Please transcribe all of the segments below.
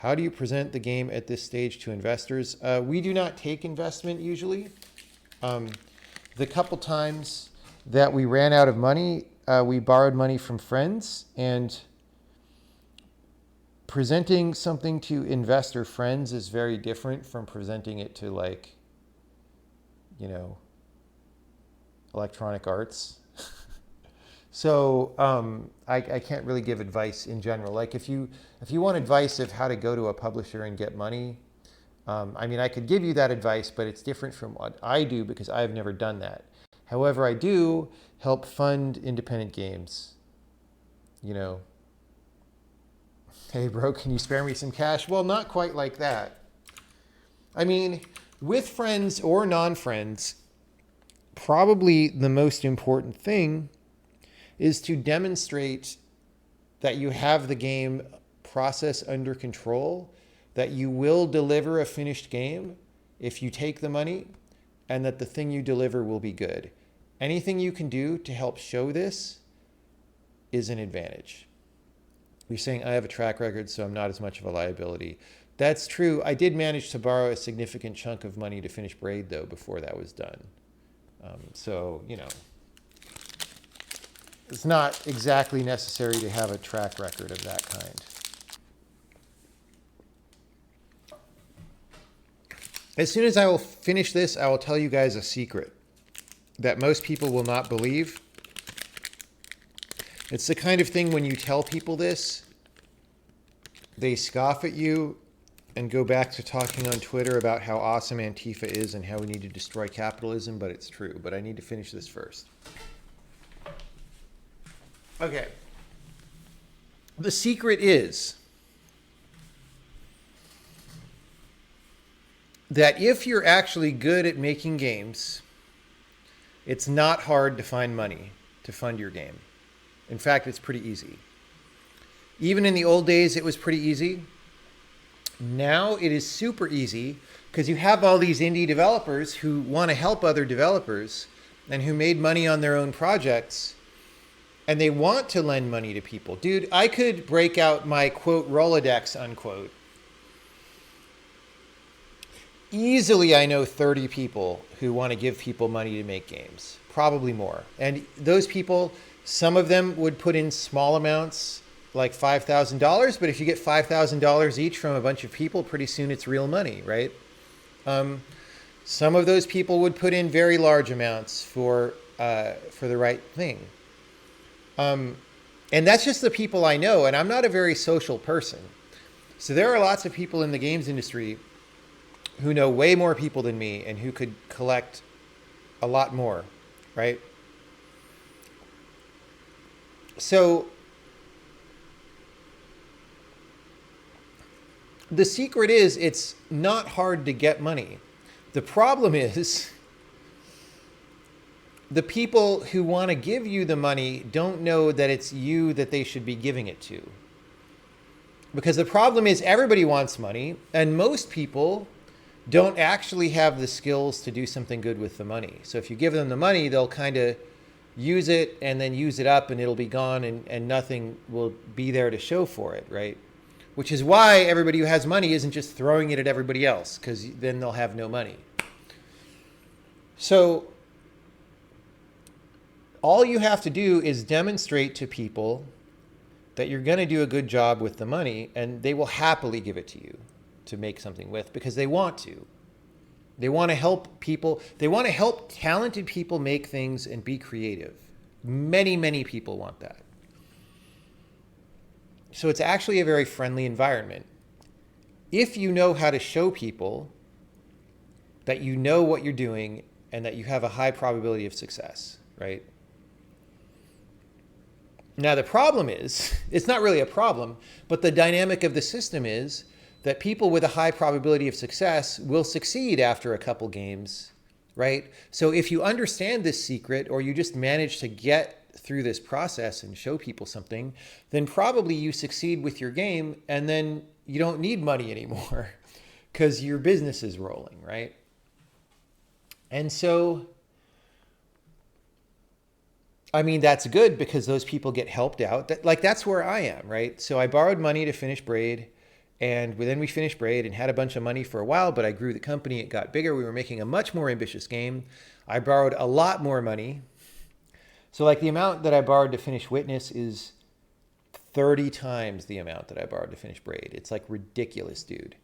How do you present the game at this stage to investors? We do not take investment usually. The couple times that we ran out of money, we borrowed money from friends, and presenting something to investor friends is very different from presenting it to, like, you know, Electronic Arts. So I can't really give advice in general. Like if you want advice of how to go to a publisher and get money, I mean, I could give you that advice, but it's different from what I do because I've never done that. However, I do help fund independent games. You know, hey bro, can you spare me some cash? Well, not quite like that. I mean, with friends or non-friends, probably the most important thing is to demonstrate that you have the game process under control, that you will deliver a finished game if you take the money, and that the thing you deliver will be good. Anything you can do to help show this is an advantage. You're saying I have a track record, so I'm not as much of a liability. That's true. I did manage to borrow a significant chunk of money to finish Braid, though, before that was done. So, you know, it's not exactly necessary to have a track record of that kind. As soon as I will finish this, I will tell you guys a secret that most people will not believe. It's the kind of thing when you tell people this, they scoff at you and go back to talking on Twitter about how awesome Antifa is and how we need to destroy capitalism, but it's true. But I need to finish this first. Okay. The secret is that if you're actually good at making games, it's not hard to find money to fund your game. In fact, it's pretty easy. Even in the old days, it was pretty easy. Now it is super easy because you have all these indie developers who want to help other developers and who made money on their own projects, and they want to lend money to people. Dude, I could break out my, quote, Rolodex, unquote. Easily, I know 30 people who want to give people money to make games, probably more. And those people, some of them would put in small amounts, like $5,000, but if you get $5,000 each from a bunch of people, pretty soon it's real money, right? Some of those people would put in very large amounts for the right thing. And that's just the people I know, and I'm not a very social person. So there are lots of people in the games industry who know way more people than me and who could collect a lot more, right? So the secret is it's not hard to get money. The problem is the people who want to give you the money don't know that it's you that they should be giving it to. Because the problem is everybody wants money, and most people don't actually have the skills to do something good with the money. So if you give them the money, they'll kind of use it and then use it up and it'll be gone and nothing will be there to show for it, right? Which is why everybody who has money isn't just throwing it at everybody else, because then they'll have no money. So all you have to do is demonstrate to people that you're going to do a good job with the money, and they will happily give it to you to make something with because they want to. They want to help people. They want to help talented people make things and be creative. Many, many people want that. So it's actually a very friendly environment. If you know how to show people that you know what you're doing and that you have a high probability of success, right? Now the problem is, it's not really a problem, but the dynamic of the system is that people with a high probability of success will succeed after a couple games, right? So if you understand this secret, or you just manage to get through this process and show people something, then probably you succeed with your game, and then you don't need money anymore because your business is rolling, right? And so, I mean, that's good because those people get helped out. That's where I am, right? So I borrowed money to finish Braid, And then we finished Braid and had a bunch of money for a while, but I grew the company. It got bigger. We were making a much more ambitious game. I borrowed a lot more money. So like the amount that I borrowed to finish Witness is 30 times the amount that I borrowed to finish Braid. It's like ridiculous, dude.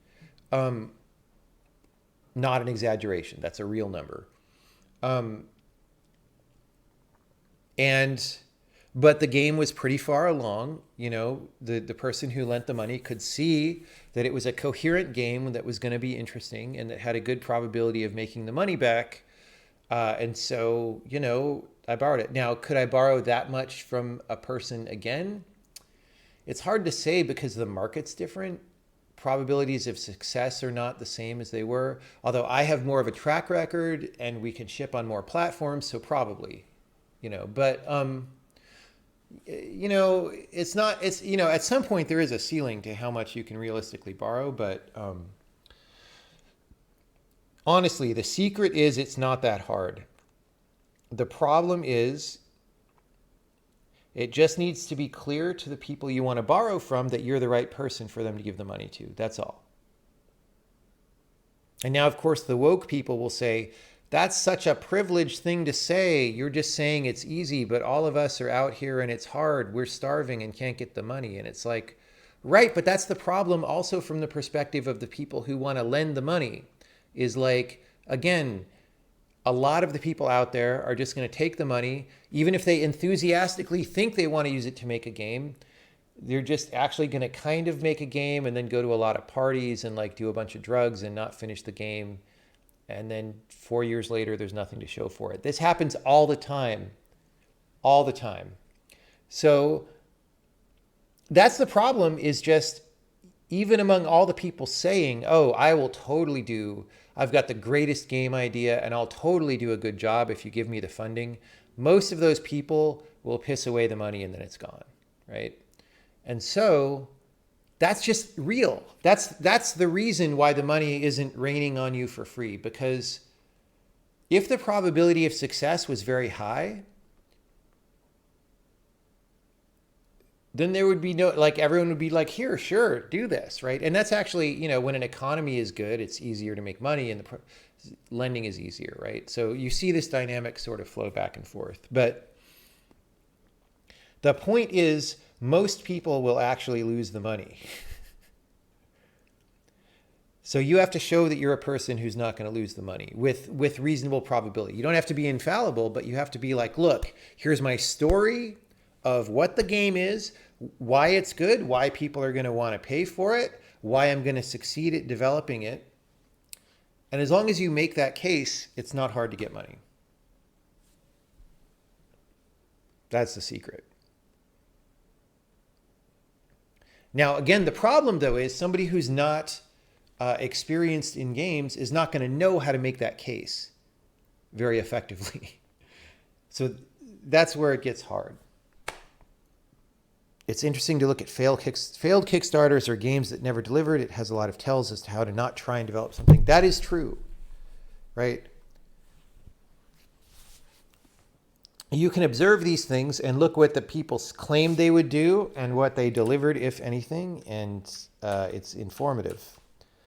Not an exaggeration. That's a real number. But the game was pretty far along. You know, the person who lent the money could see that it was a coherent game that was going to be interesting and that had a good probability of making the money back. And so, you know, I borrowed it. Now, could I borrow that much from a person again? It's hard to say because the market's different. Probabilities of success are not the same as they were. Although I have more of a track record and we can ship on more platforms, so probably, you know. But you know, it's you know, at some point there is a ceiling to how much you can realistically borrow. But honestly, the secret is it's not that hard. The problem is it just needs to be clear to the people you want to borrow from that you're the right person for them to give the money to. That's all. And now, of course, the woke people will say, that's such a privileged thing to say. You're just saying it's easy, but all of us are out here and it's hard. We're starving and can't get the money. And it's like, right, but that's the problem also from the perspective of the people who want to lend the money. Is like, again, a lot of the people out there are just going to take the money, even if they enthusiastically think they want to use it to make a game. They're just actually going to kind of make a game and then go to a lot of parties and like do a bunch of drugs and not finish the game. And then 4 years later, there's nothing to show for it. This happens all the time, all the time. So that's the problem, is just even among all the people saying, oh, I will totally do, I've got the greatest game idea and I'll totally do a good job if you give me the funding. Most of those people will piss away the money and then it's gone, right? And so that's just real. That's the reason why the money isn't raining on you for free, because if the probability of success was very high, then there would be no, like everyone would be like, here, sure, do this, right? And that's actually, you know, when an economy is good, it's easier to make money and the lending is easier, right? So you see this dynamic sort of flow back and forth. But the point is, most people will actually lose the money. So you have to show that you're a person who's not going to lose the money with reasonable probability. You don't have to be infallible, but you have to be like, look, here's my story of what the game is, why it's good, why people are going to want to pay for it, why I'm going to succeed at developing it. And as long as you make that case, it's not hard to get money. That's the secret. Now, again, the problem, though, is somebody who's not experienced in games is not going to know how to make that case very effectively. So that's where it gets hard. It's interesting to look at failed Kickstarters or games that never delivered. It has a lot of tells as to how to not try and develop something. That is true, right? You can observe these things and look what the people claimed they would do and what they delivered, if anything, and it's informative.